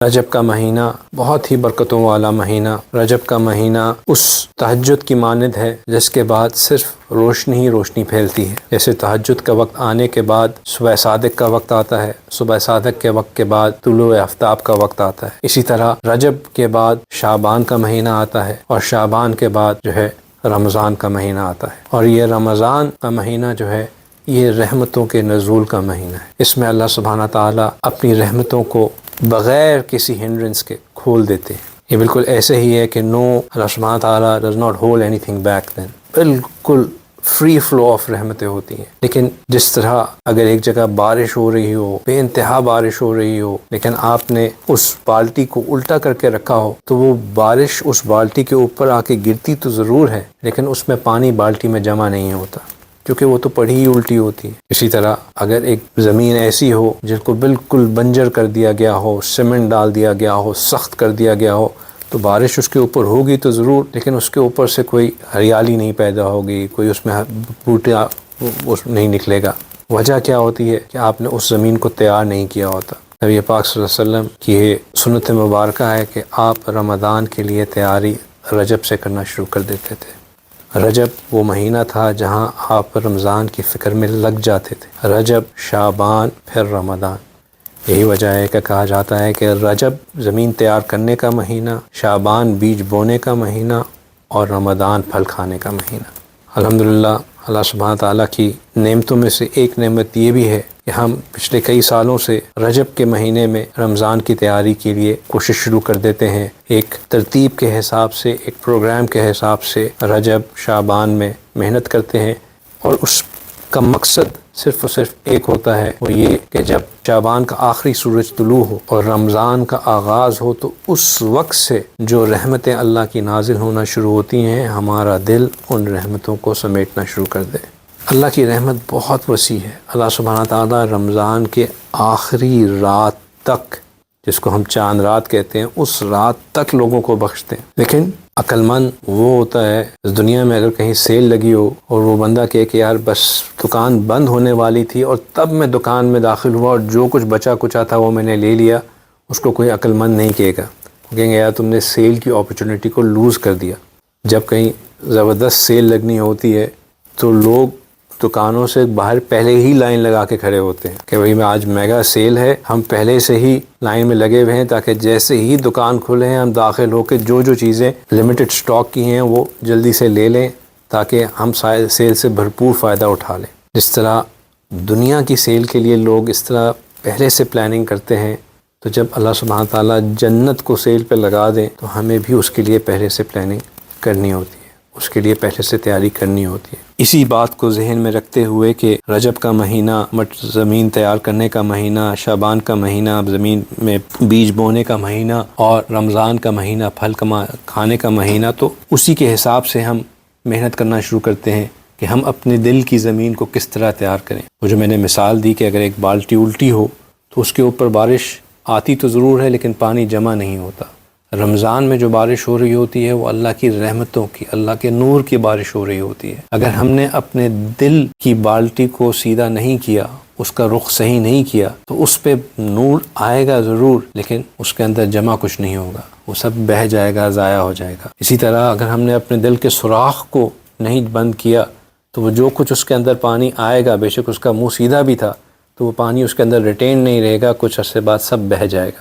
رجب کا مہینہ بہت ہی برکتوں والا مہینہ، رجب کا مہینہ اس تہجد کی مانند ہے جس کے بعد صرف روشنی ہی روشنی پھیلتی ہے۔ جیسے تہجد کا وقت آنے کے بعد صبح صادق کا وقت آتا ہے، صبح صادق کے وقت کے بعد طلوع آفتاب کا وقت آتا ہے، اسی طرح رجب کے بعد شعبان کا مہینہ آتا ہے، اور شعبان کے بعد جو ہے رمضان کا مہینہ آتا ہے۔ اور یہ رمضان کا مہینہ جو ہے یہ رحمتوں کے نزول کا مہینہ ہے۔ اس میں اللہ سبحانہ تعالیٰ اپنی رحمتوں کو بغیر کسی ہنڈرنس کے کھول دیتے ہیں۔ یہ بالکل ایسے ہی ہے کہ اللہ سبحانہ تعالیٰ does not hold anything back then، بالکل فری فلو آف رحمتیں ہوتی ہیں۔ لیکن جس طرح اگر ایک جگہ بارش ہو رہی ہو، بے انتہا بارش ہو رہی ہو، لیکن آپ نے اس بالٹی کو الٹا کر کے رکھا ہو تو وہ بارش اس بالٹی کے اوپر آ کے گرتی تو ضرور ہے، لیکن اس میں پانی بالٹی میں جمع نہیں ہوتا کیونکہ وہ تو پڑھی ہی الٹی ہوتی ہے۔ اسی طرح اگر ایک زمین ایسی ہو جس کو بالکل بنجر کر دیا گیا ہو، سیمنٹ ڈال دیا گیا ہو، سخت کر دیا گیا ہو، تو بارش اس کے اوپر ہوگی تو ضرور، لیکن اس کے اوپر سے کوئی ہریالی نہیں پیدا ہوگی، کوئی اس میں بوٹا نہیں نکلے گا۔ وجہ کیا ہوتی ہے کہ آپ نے اس زمین کو تیار نہیں کیا ہوتا۔ نبی پاک صلی اللہ علیہ وسلم کی یہ سنت مبارکہ ہے کہ آپ رمضان کے لیے تیاری رجب سے کرنا شروع کر دیتے تھے۔ رجب وہ مہینہ تھا جہاں آپ رمضان کی فکر میں لگ جاتے تھے۔ رجب، شعبان، پھر رمضان۔ یہی وجہ ہے کہ کہا جاتا ہے کہ رجب زمین تیار کرنے کا مہینہ، شعبان بیج بونے کا مہینہ، اور رمضان پھل کھانے کا مہینہ۔ الحمدللہ اللہ سبحانہ تعالیٰ کی نعمتوں میں سے ایک نعمت یہ بھی ہے کہ ہم پچھلے کئی سالوں سے رجب کے مہینے میں رمضان کی تیاری کے لیے کوشش شروع کر دیتے ہیں۔ ایک ترتیب کے حساب سے، ایک پروگرام کے حساب سے رجب، شعبان میں محنت کرتے ہیں، اور اس کا مقصد صرف اور صرف ایک ہوتا ہے، وہ یہ کہ جب شعبان کا آخری سورج طلوع ہو اور رمضان کا آغاز ہو تو اس وقت سے جو رحمتیں اللہ کی نازل ہونا شروع ہوتی ہیں، ہمارا دل ان رحمتوں کو سمیٹنا شروع کر دے۔ اللہ کی رحمت بہت وسیع ہے۔ اللہ سبحانہ تعالیٰ رمضان کے آخری رات تک، جس کو ہم چاند رات کہتے ہیں، اس رات تک لوگوں کو بخشتے ہیں۔ لیکن عقل مند وہ ہوتا ہے، اس دنیا میں اگر کہیں سیل لگی ہو اور وہ بندہ کہے کہ یار بس دکان بند ہونے والی تھی اور تب میں دکان میں داخل ہوا اور جو کچھ بچا کچا تھا وہ میں نے لے لیا، اس کو کوئی عقل مند نہیں کہے گا۔ وہ کہیں گے یار تم نے سیل کی اپرچونٹی کو لوز کر دیا۔ جب کہیں زبردست سیل لگنی ہوتی ہے تو لوگ دکانوں سے باہر پہلے ہی لائن لگا کے کھڑے ہوتے ہیں کہ بھئی میں آج میگا سیل ہے، ہم پہلے سے ہی لائن میں لگے ہوئے ہیں تاکہ جیسے ہی دکان کھلے ہیں ہم داخل ہو کے جو چیزیں لمیٹڈ سٹاک کی ہیں وہ جلدی سے لے لیں تاکہ ہم سیل سے بھرپور فائدہ اٹھا لیں۔ جس طرح دنیا کی سیل کے لیے لوگ اس طرح پہلے سے پلاننگ کرتے ہیں، تو جب اللہ سبحانہ تعالیٰ جنت کو سیل پہ لگا دیں تو ہمیں بھی اس کے لیے پہلے سے پلاننگ کرنی ہوتی ہے، اس کے لیے پہلے سے تیاری کرنی ہوتی ہے۔ اسی بات کو ذہن میں رکھتے ہوئے کہ رجب کا مہینہ زمین تیار کرنے کا مہینہ، شعبان کا مہینہ زمین میں بیج بونے کا مہینہ، اور رمضان کا مہینہ پھل کھانے کا مہینہ، تو اسی کے حساب سے ہم محنت کرنا شروع کرتے ہیں کہ ہم اپنے دل کی زمین کو کس طرح تیار کریں۔ وہ جو میں نے مثال دی کہ اگر ایک بالٹی الٹی ہو تو اس کے اوپر بارش آتی تو ضرور ہے لیکن پانی جمع نہیں ہوتا۔ رمضان میں جو بارش ہو رہی ہوتی ہے وہ اللہ کی رحمتوں کی، اللہ کے نور کی بارش ہو رہی ہوتی ہے۔ اگر ہم نے اپنے دل کی بالٹی کو سیدھا نہیں کیا، اس کا رخ صحیح نہیں کیا، تو اس پہ نور آئے گا ضرور لیکن اس کے اندر جمع کچھ نہیں ہوگا، وہ سب بہہ جائے گا، ضائع ہو جائے گا۔ اسی طرح اگر ہم نے اپنے دل کے سوراخ کو نہیں بند کیا تو وہ جو کچھ اس کے اندر پانی آئے گا، بے شک اس کا منہ سیدھا بھی تھا، تو وہ پانی اس کے اندر ریٹین نہیں رہے گا، کچھ عرصے بعد سب بہہ جائے گا۔